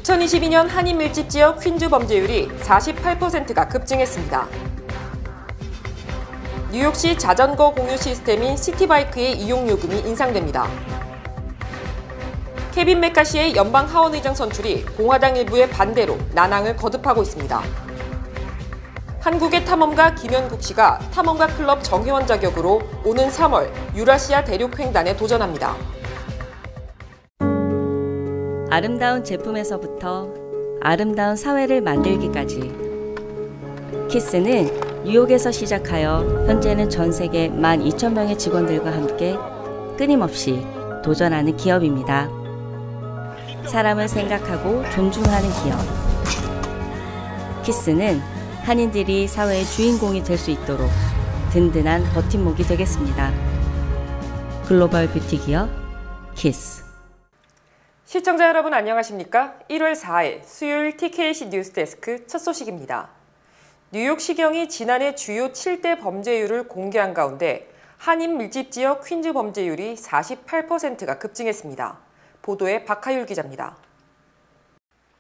2022년 한인 밀집 지역 퀸즈 범죄율이 48%가 급증했습니다. 뉴욕시 자전거 공유 시스템인 시티바이크의 이용 요금이 인상됩니다. 케빈 메카시의 연방 하원의장 선출이 공화당 일부의 반대로 난항을 거듭하고 있습니다. 한국의 탐험가 김현국 씨가 탐험가 클럽 정회원 자격으로 오는 3월 유라시아 대륙 횡단에 도전합니다. 아름다운 제품에서부터 아름다운 사회를 만들기까지 키스는 뉴욕에서 시작하여 현재는 전 세계 12,000명의 직원들과 함께 끊임없이 도전하는 기업입니다. 사람을 생각하고 존중하는 기업. 키스는 한인들이 사회의 주인공이 될 수 있도록 든든한 버팀목이 되겠습니다. 글로벌 뷰티 기업 키스. 시청자 여러분 안녕하십니까? 1월 4일 수요일 TKC 뉴스데스크 첫 소식입니다. 뉴욕시경이 지난해 주요 7대 범죄율을 공개한 가운데 한인 밀집 지역 퀸즈 범죄율이 48%가 급증했습니다. 보도에 박하율 기자입니다.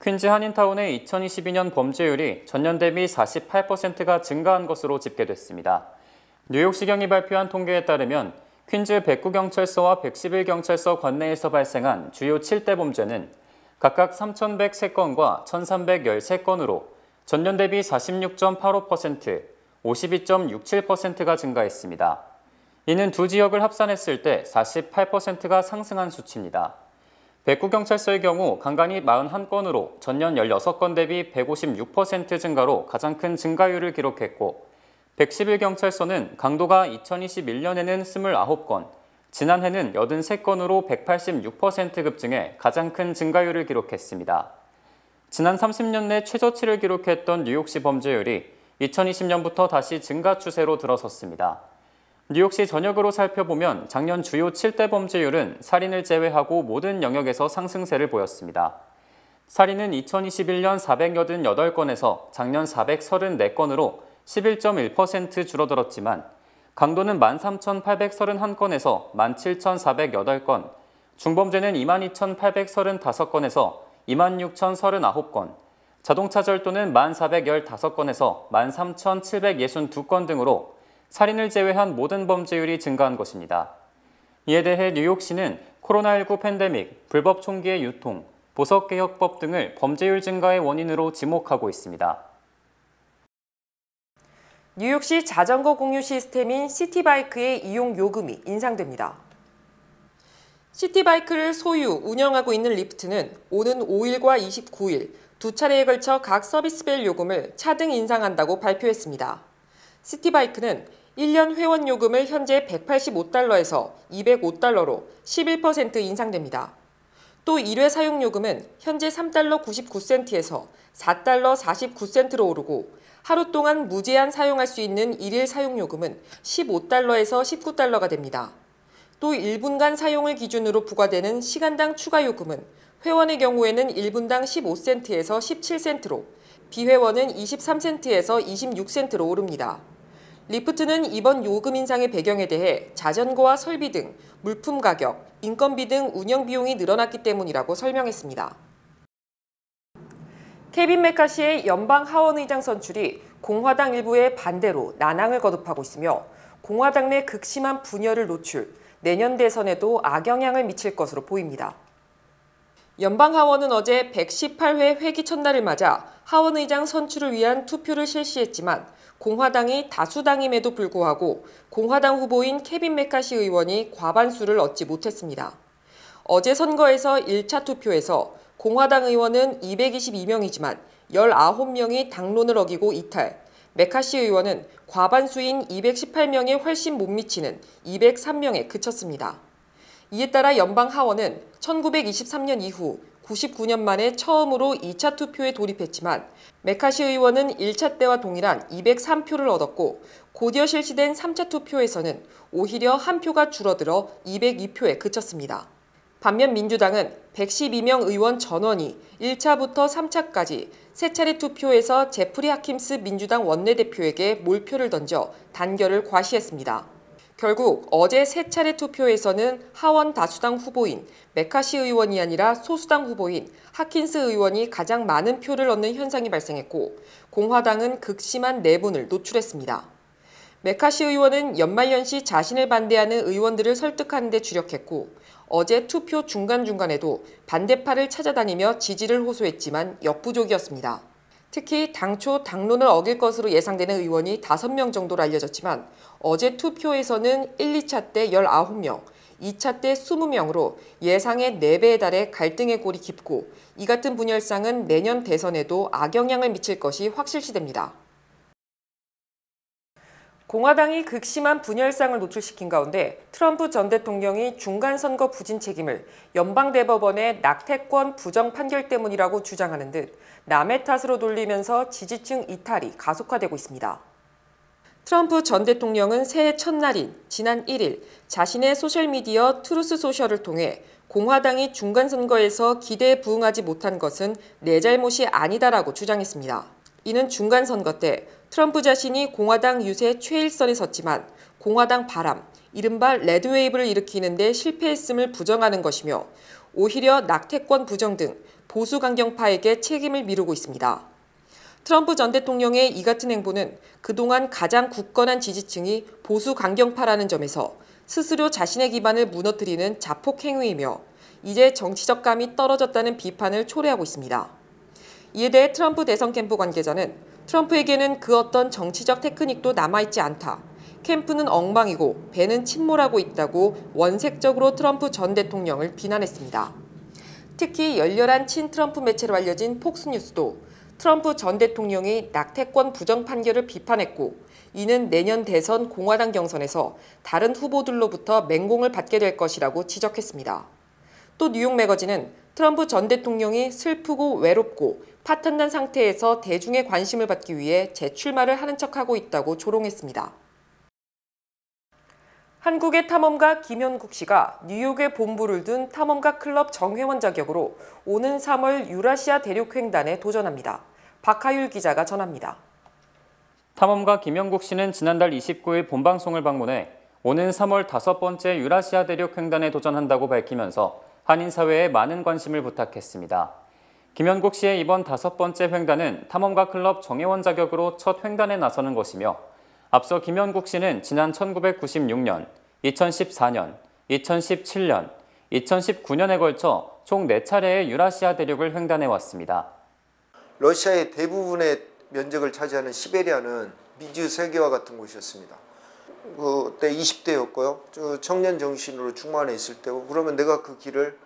퀸즈 한인타운의 2022년 범죄율이 전년 대비 48%가 증가한 것으로 집계됐습니다. 뉴욕시경이 발표한 통계에 따르면 퀸즈 109경찰서와 111경찰서 관내에서 발생한 주요 7대 범죄는 각각 3,103건과 1,313건으로 전년 대비 46.85%, 52.67%가 증가했습니다. 이는 두 지역을 합산했을 때 48%가 상승한 수치입니다. 109경찰서의 경우 간간히 41건으로 전년 16건 대비 156% 증가로 가장 큰 증가율을 기록했고 111경찰서는 강도가 2021년에는 29건, 지난해는 83건으로 186% 급증해 가장 큰 증가율을 기록했습니다. 지난 30년 내 최저치를 기록했던 뉴욕시 범죄율이 2020년부터 다시 증가 추세로 들어섰습니다. 뉴욕시 전역으로 살펴보면 작년 주요 7대 범죄율은 살인을 제외하고 모든 영역에서 상승세를 보였습니다. 살인은 2021년 488건에서 작년 434건으로 11.1% 줄어들었지만 강도는 13,831건에서 17,408건, 중범죄는 22,835건에서 26,039건, 자동차 절도는 1,415건에서 13,762건 등으로 살인을 제외한 모든 범죄율이 증가한 것입니다. 이에 대해 뉴욕시는 코로나19 팬데믹, 불법 총기의 유통, 보석개혁법 등을 범죄율 증가의 원인으로 지목하고 있습니다. 뉴욕시 자전거 공유 시스템인 시티바이크의 이용 요금이 인상됩니다. 시티바이크를 소유, 운영하고 있는 리프트는 오는 5일과 29일 두 차례에 걸쳐 각 서비스별 요금을 차등 인상한다고 발표했습니다. 시티바이크는 1년 회원 요금을 현재 $185에서 $205로 11% 인상됩니다. 또 1회 사용 요금은 현재 $3.99에서 $4.49로 오르고 하루 동안 무제한 사용할 수 있는 1일 사용 요금은 $15에서 $19가 됩니다. 또 1분간 사용을 기준으로 부과되는 시간당 추가 요금은 회원의 경우에는 1분당 15센트에서 17센트로, 비회원은 23센트에서 26센트로 오릅니다. 리프트는 이번 요금 인상의 배경에 대해 자전거와 설비 등 물품 가격, 인건비 등 운영 비용이 늘어났기 때문이라고 설명했습니다. 케빈 메카시의 연방 하원의장 선출이 공화당 일부의 반대로 난항을 거듭하고 있으며 공화당 내 극심한 분열을 노출, 내년 대선에도 악영향을 미칠 것으로 보입니다. 연방 하원은 어제 118회 회기 첫날을 맞아 하원의장 선출을 위한 투표를 실시했지만 공화당이 다수당임에도 불구하고 공화당 후보인 케빈 메카시 의원이 과반수를 얻지 못했습니다. 어제 선거에서 1차 투표에서 공화당 의원은 222명이지만 19명이 당론을 어기고 이탈, 메카시 의원은 과반수인 218명에 훨씬 못 미치는 203명에 그쳤습니다. 이에 따라 연방 하원은 1923년 이후 99년 만에 처음으로 2차 투표에 돌입했지만 메카시 의원은 1차 때와 동일한 203표를 얻었고 곧이어 실시된 3차 투표에서는 오히려 한 표가 줄어들어 202표에 그쳤습니다. 반면 민주당은 112명 의원 전원이 1차부터 3차까지 세 차례 투표에서 제프리 하킴스 민주당 원내대표에게 몰표를 던져 단결을 과시했습니다. 결국 어제 세 차례 투표에서는 하원 다수당 후보인 메카시 의원이 아니라 소수당 후보인 하킨스 의원이 가장 많은 표를 얻는 현상이 발생했고 공화당은 극심한 내분을 노출했습니다. 메카시 의원은 연말연시 자신을 반대하는 의원들을 설득하는 데 주력했고 어제 투표 중간중간에도 반대파를 찾아다니며 지지를 호소했지만 역부족이었습니다. 특히 당초 당론을 어길 것으로 예상되는 의원이 5명 정도로 알려졌지만 어제 투표에서는 1, 2차 때 19명, 2차 때 20명으로 예상의 4배에 달해 갈등의 골이 깊고 이 같은 분열상은 내년 대선에도 악영향을 미칠 것이 확실시됩니다. 공화당이 극심한 분열상을 노출시킨 가운데 트럼프 전 대통령이 중간선거 부진 책임을 연방대법원의 낙태권 부정 판결 때문이라고 주장하는 듯 남의 탓으로 돌리면서 지지층 이탈이 가속화되고 있습니다. 트럼프 전 대통령은 새해 첫날인 지난 1일 자신의 소셜미디어 트루스 소셜을 통해 공화당이 중간선거에서 기대에 부응하지 못한 것은 내 잘못이 아니다라고 주장했습니다. 이는 중간선거 때 트럼프 자신이 공화당 유세 최일선에 섰지만 공화당 바람, 이른바 레드웨이브를 일으키는 데 실패했음을 부정하는 것이며 오히려 낙태권 부정 등 보수 강경파에게 책임을 미루고 있습니다. 트럼프 전 대통령의 이 같은 행보는 그동안 가장 굳건한 지지층이 보수 강경파라는 점에서 스스로 자신의 기반을 무너뜨리는 자폭 행위이며 이제 정치적 감이 떨어졌다는 비판을 초래하고 있습니다. 이에 대해 트럼프 대선 캠프 관계자는 트럼프에게는 그 어떤 정치적 테크닉도 남아있지 않다. 캠프는 엉망이고 배는 침몰하고 있다고 원색적으로 트럼프 전 대통령을 비난했습니다. 특히 열렬한 친트럼프 매체로 알려진 폭스뉴스도 트럼프 전 대통령이 낙태권 부정 판결을 비판했고 이는 내년 대선 공화당 경선에서 다른 후보들로부터 맹공을 받게 될 것이라고 지적했습니다. 또 뉴욕 매거진은 트럼프 전 대통령이 슬프고 외롭고 파탄난 상태에서 대중의 관심을 받기 위해 재출마를 하는 척하고 있다고 조롱했습니다. 한국의 탐험가 김현국 씨가 뉴욕에 본부를 둔 탐험가 클럽 정회원 자격으로 오는 3월 유라시아 대륙횡단에 도전합니다. 박하율 기자가 전합니다. 탐험가 김현국 씨는 지난달 29일 본방송을 방문해 오는 3월 5번째 유라시아 대륙횡단에 도전한다고 밝히면서 한인사회에 많은 관심을 부탁했습니다. 김현국 씨의 이번 5번째 횡단은 탐험가 클럽 정회원 자격으로 첫 횡단에 나서는 것이며 앞서 김현국 씨는 지난 1996년, 2014년, 2017년, 2019년에 걸쳐 총 4차례의 유라시아 대륙을 횡단해왔습니다. 러시아의 대부분의 면적을 차지하는 시베리아는 미주 세계와 같은 곳이었습니다. 그때 20대였고요. 청년 정신으로 충만해 있을 때고 그러면 내가 그 길을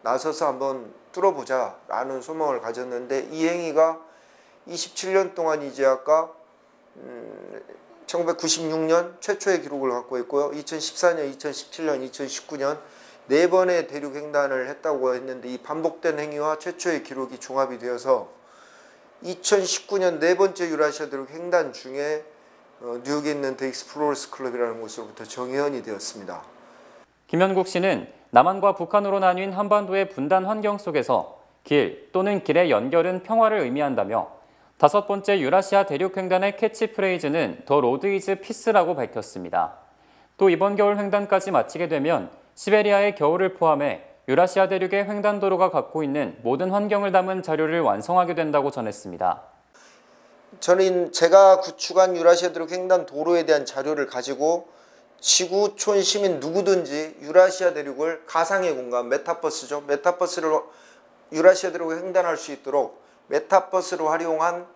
나서서 한번 뚫어보자 라는 소망을 가졌는데 이 행위가 27년 동안 이제 아까 1996년 최초의 기록을 갖고 있고요. 2014년, 2017년, 2019년 4번의 대륙 횡단을 했다고 했는데 이 반복된 행위와 최초의 기록이 종합이 되어서 2019년 4번째 유라시아 대륙 횡단 중에 뉴욕에 있는 더 익스플로러스 클럽이라는 곳으로부터 정회원이 되었습니다. 김현국 씨는 남한과 북한으로 나뉜 한반도의 분단 환경 속에서 길 또는 길의 연결은 평화를 의미한다며 5번째 유라시아 대륙 횡단의 캐치프레이즈는 더 로드 이즈 피스라고 밝혔습니다. 또 이번 겨울 횡단까지 마치게 되면 시베리아의 겨울을 포함해 유라시아 대륙의 횡단도로가 갖고 있는 모든 환경을 담은 자료를 완성하게 된다고 전했습니다. 저는 제가 구축한 유라시아 대륙 횡단 도로에 대한 자료를 가지고 지구촌 시민 누구든지 유라시아 대륙을 가상의 공간, 메타버스죠. 메타버스를 유라시아 대륙을 횡단할 수 있도록 메타버스를 활용한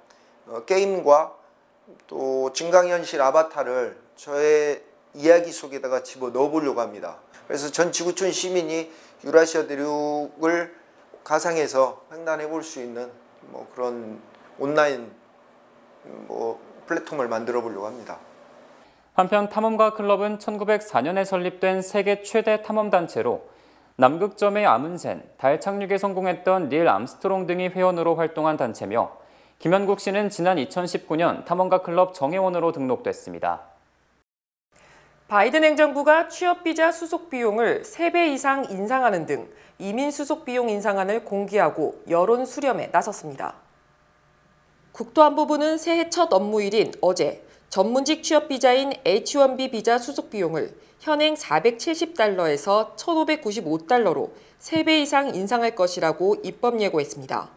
게임과 또 증강현실 아바타를 저의 이야기 속에다가 집어넣어 보려고 합니다. 그래서 전 지구촌 시민이 유라시아 대륙을 가상에서 횡단해 볼 수 있는 그런 온라인 플랫폼을 만들어 보려고 합니다. 한편 탐험가 클럽은 1904년에 설립된 세계 최대 탐험단체로 남극점의 아문센, 달 착륙에 성공했던 닐 암스트롱 등이 회원으로 활동한 단체며 김현국 씨는 지난 2019년 탐험가 클럽 정회원으로 등록됐습니다. 바이든 행정부가 취업비자 수속 비용을 3배 이상 인상하는 등 이민 수속 비용 인상안을 공개하고 여론 수렴에 나섰습니다. 국토안보부는 새해 첫 업무일인 어제 전문직 취업비자인 H-1B 비자 수속 비용을 현행 470달러에서 1,595달러로 3배 이상 인상할 것이라고 입법 예고했습니다.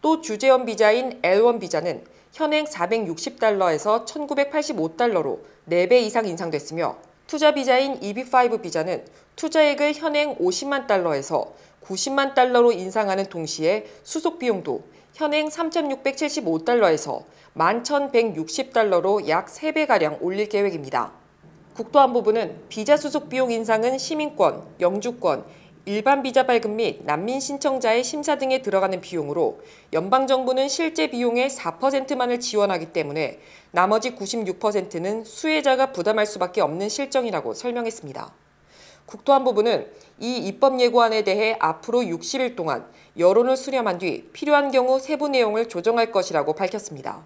또 주재원 비자인 L1 비자는 현행 460달러에서 1,985달러로 4배 이상 인상됐으며 투자 비자인 EB5 비자는 투자액을 현행 50만 달러에서 90만 달러로 인상하는 동시에 수속 비용도 현행 3,675달러에서 11,160달러로 약 3배가량 올릴 계획입니다. 국토안보부는 비자 수속 비용 인상은 시민권, 영주권, 일반 비자 발급 및 난민 신청자의 심사 등에 들어가는 비용으로 연방정부는 실제 비용의 4%만을 지원하기 때문에 나머지 96%는 수혜자가 부담할 수밖에 없는 실정이라고 설명했습니다. 국토안보부는 이 입법 예고안에 대해 앞으로 60일 동안 여론을 수렴한 뒤 필요한 경우 세부 내용을 조정할 것이라고 밝혔습니다.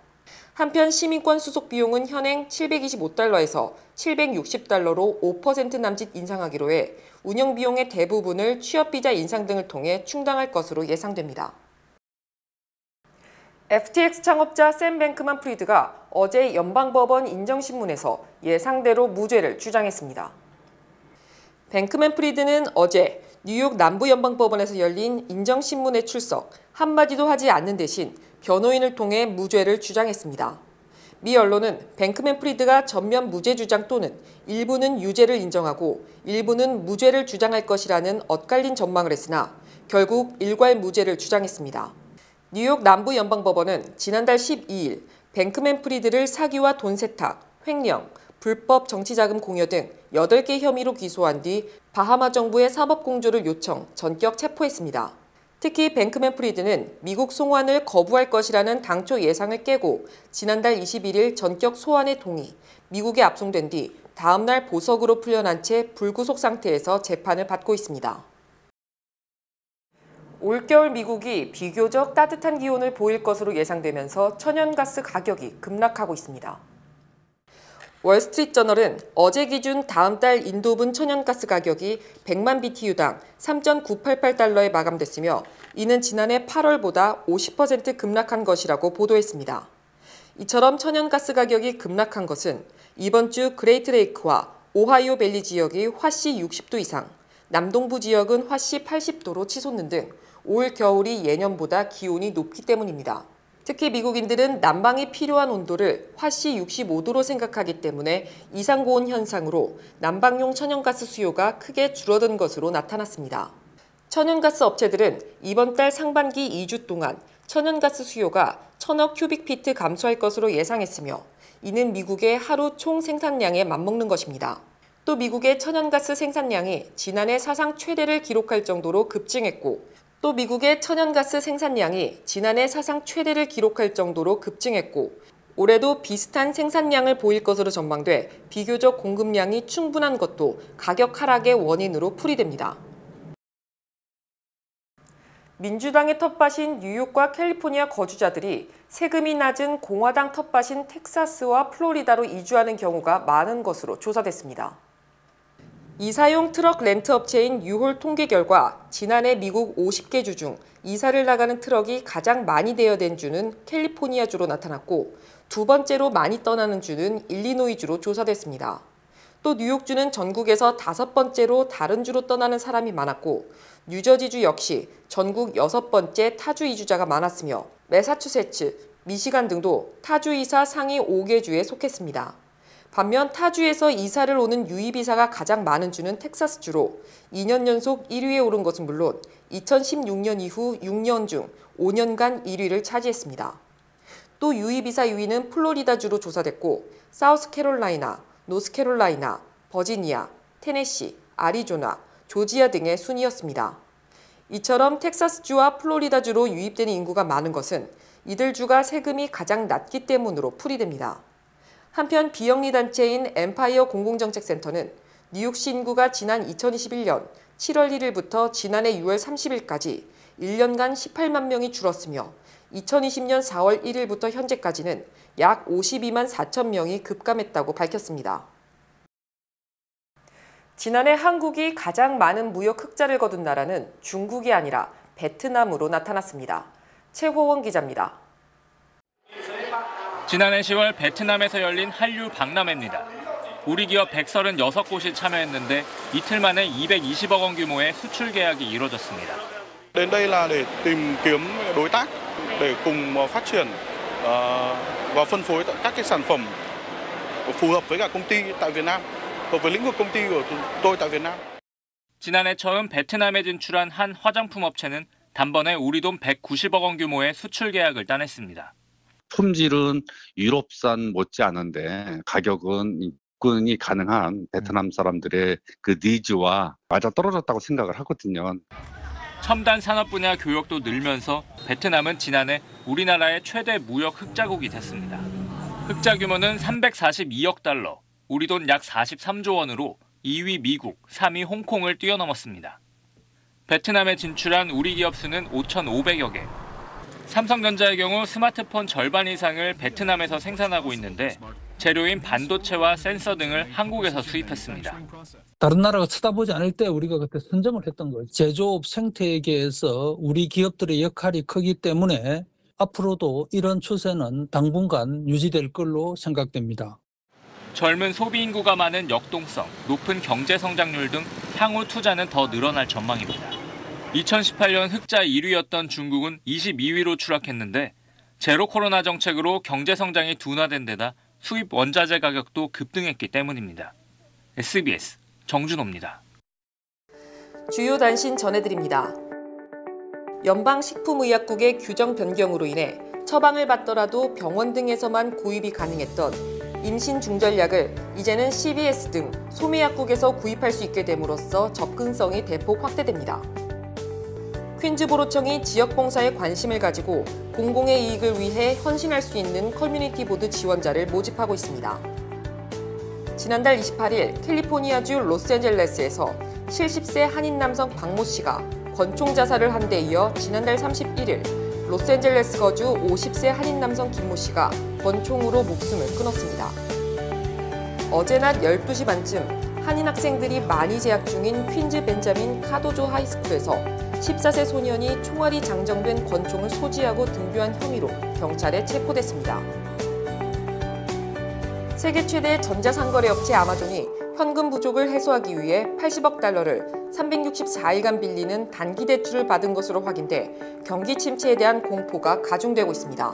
한편 시민권 수속 비용은 현행 725달러에서 760달러로 5% 남짓 인상하기로 해 운영 비용의 대부분을 취업비자 인상 등을 통해 충당할 것으로 예상됩니다. FTX 창업자 샘 뱅크만 프리드가 어제 연방법원 인정신문에서 예상대로 무죄를 주장했습니다. 뱅크만 프리드는 어제 뉴욕 남부연방법원에서 열린 인정신문에 출석, 한마디도 하지 않는 대신 변호인을 통해 무죄를 주장했습니다. 미 언론은 뱅크만 프리드가 전면 무죄 주장 또는 일부는 유죄를 인정하고 일부는 무죄를 주장할 것이라는 엇갈린 전망을 했으나 결국 일괄 무죄를 주장했습니다. 뉴욕 남부연방법원은 지난달 12일 뱅크만 프리드를 사기와 돈 세탁, 횡령, 불법 정치자금 공여 등 8개 혐의로 기소한 뒤 바하마 정부의 사법공조를 요청, 전격 체포했습니다. 특히 뱅크만 프리드는 미국 송환을 거부할 것이라는 당초 예상을 깨고 지난달 21일 전격 소환에 동의, 미국에 압송된 뒤 다음 날 보석으로 풀려난 채 불구속 상태에서 재판을 받고 있습니다. 올겨울 미국이 비교적 따뜻한 기온을 보일 것으로 예상되면서 천연가스 가격이 급락하고 있습니다. 월스트리트저널은 어제 기준 다음 달 인도분 천연가스 가격이 100만 BTU당 3.988달러에 마감됐으며 이는 지난해 8월보다 50% 급락한 것이라고 보도했습니다. 이처럼 천연가스 가격이 급락한 것은 이번 주 그레이트 레이크와 오하이오 밸리 지역이 화씨 60도 이상, 남동부 지역은 화씨 80도로 치솟는 등 올 겨울이 예년보다 기온이 높기 때문입니다. 특히 미국인들은 난방이 필요한 온도를 화씨 65도로 생각하기 때문에 이상고온 현상으로 난방용 천연가스 수요가 크게 줄어든 것으로 나타났습니다. 천연가스 업체들은 이번 달 상반기 2주 동안 천연가스 수요가 1,000억 큐빅피트 감소할 것으로 예상했으며 이는 미국의 하루 총 생산량에 맞먹는 것입니다. 또 미국의 천연가스 생산량이 지난해 사상 최대를 기록할 정도로 급증했고 올해도 비슷한 생산량을 보일 것으로 전망돼 비교적 공급량이 충분한 것도 가격 하락의 원인으로 풀이됩니다. 민주당의 텃밭인 뉴욕과 캘리포니아 거주자들이 세금이 낮은 공화당 텃밭인 텍사스와 플로리다로 이주하는 경우가 많은 것으로 조사됐습니다. 이사용 트럭 렌트 업체인 유홀 통계 결과 지난해 미국 50개 주 중 이사를 나가는 트럭이 가장 많이 대여된 주는 캘리포니아주로 나타났고 두 번째로 많이 떠나는 주는 일리노이주로 조사됐습니다. 또 뉴욕주는 전국에서 5번째로 다른 주로 떠나는 사람이 많았고 뉴저지주 역시 전국 6번째 타주 이주자가 많았으며 매사추세츠, 미시간 등도 타주 이사 상위 5개 주에 속했습니다. 반면 타주에서 이사를 오는 유입이사가 가장 많은 주는 텍사스주로 2년 연속 1위에 오른 것은 물론 2016년 이후 6년 중 5년간 1위를 차지했습니다. 또 유입이사 2위는 플로리다주로 조사됐고 사우스캐롤라이나, 노스캐롤라이나, 버지니아, 테네시, 아리조나, 조지아 등의 순이었습니다. 이처럼 텍사스주와 플로리다주로 유입되는 인구가 많은 것은 이들 주가 세금이 가장 낮기 때문으로 풀이됩니다. 한편 비영리 단체인 엠파이어 공공정책센터는 뉴욕시 인구가 지난 2021년 7월 1일부터 지난해 6월 30일까지 1년간 18만 명이 줄었으며 2020년 4월 1일부터 현재까지는 약 52만 4천 명이 급감했다고 밝혔습니다. 지난해 한국이 가장 많은 무역 흑자를 거둔 나라는 중국이 아니라 베트남으로 나타났습니다. 최호원 기자입니다. 지난해 10월 베트남에서 열린 한류 박람회입니다. 우리 기업 136곳이 참여했는데 이틀 만에 220억 원 규모의 수출 계약이 이뤄졌습니다. Đến đây là để tìm kiếm đối tác để cùng phát triển và phân phối các cái sản phẩm phù hợp với cả công ty tại Việt Nam, hợp với lĩnh vực công ty của tôi tại Việt Nam. 지난해 처음 베트남에 진출한 한 화장품 업체는 단번에 우리 돈 190억 원 규모의 수출 계약을 따냈습니다. 품질은 유럽산 못지않은데 가격은 접근이 가능한 베트남 사람들의 그 니즈와 맞아떨어졌다고 생각을 하거든요. 첨단 산업 분야 교역도 늘면서 베트남은 지난해 우리나라의 최대 무역 흑자국이 됐습니다. 흑자 규모는 342억 달러, 우리 돈 약 43조 원으로 2위 미국, 3위 홍콩을 뛰어넘었습니다. 베트남에 진출한 우리 기업 수는 5,500여 개. 삼성전자의 경우 스마트폰 절반 이상을 베트남에서 생산하고 있는데 재료인 반도체와 센서 등을 한국에서 수입했습니다. 다른 나라가 쳐다보지 않을 때 우리가 그때 선점을 했던 거예요. 제조업 생태계에서 우리 기업들의 역할이 크기 때문에 앞으로도 이런 추세는 당분간 유지될 걸로 생각됩니다. 젊은 소비 인구가 많은 역동성, 높은 경제 성장률 등 향후 투자는 더 늘어날 전망입니다. 2018년 흑자 1위였던 중국은 22위로 추락했는데 제로 코로나 정책으로 경제 성장이 둔화된 데다 수입 원자재 가격도 급등했기 때문입니다. SBS 정준호입니다. 주요 단신 전해드립니다. 연방식품의약국의 규정 변경으로 인해 처방을 받더라도 병원 등에서만 구입이 가능했던 임신 중절약을 이제는 CVS 등 소매약국에서 구입할 수 있게 됨으로써 접근성이 대폭 확대됩니다. 퀸즈보로청이 지역봉사에 관심을 가지고 공공의 이익을 위해 헌신할 수 있는 커뮤니티 보드 지원자를 모집하고 있습니다. 지난달 28일 캘리포니아주 로스앤젤레스에서 70세 한인 남성 박모 씨가 권총 자살을 한 데 이어 지난달 31일 로스앤젤레스 거주 50세 한인 남성 김모 씨가 권총으로 목숨을 끊었습니다. 어제 낮 12시 반쯤 한인 학생들이 많이 재학 중인 퀸즈 벤자민 카도조 하이스쿨에서 14세 소년이 총알이 장정된 권총을 소지하고 등교한 혐의로 경찰에 체포됐습니다. 세계 최대 전자상거래 업체 아마존이 현금 부족을 해소하기 위해 80억 달러를 364일간 빌리는 단기 대출을 받은 것으로 확인돼 경기 침체에 대한 공포가 가중되고 있습니다.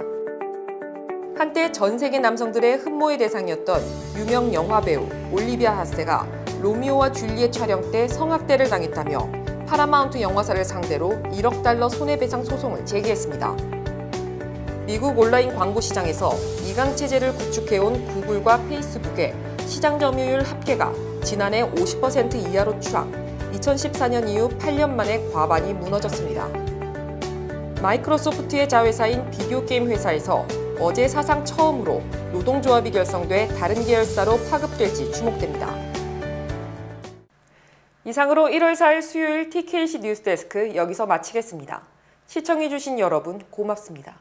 한때 전 세계 남성들의 흠모의 대상이었던 유명 영화배우 올리비아 하세가 로미오와 줄리엣 촬영 때 성학대를 당했다며 파라마운트 영화사를 상대로 1억 달러 손해배상 소송을 제기했습니다. 미국 온라인 광고 시장에서 이강 체제를 구축해온 구글과 페이스북의 시장 점유율 합계가 지난해 50% 이하로 추락, 2014년 이후 8년 만에 과반이 무너졌습니다. 마이크로소프트의 자회사인 비디오 게임 회사에서 어제 사상 처음으로 노동조합이 결성돼 다른 계열사로 파급될지 주목됩니다. 이상으로 1월 4일 수요일 TKC 뉴스데스크 여기서 마치겠습니다. 시청해주신 여러분 고맙습니다.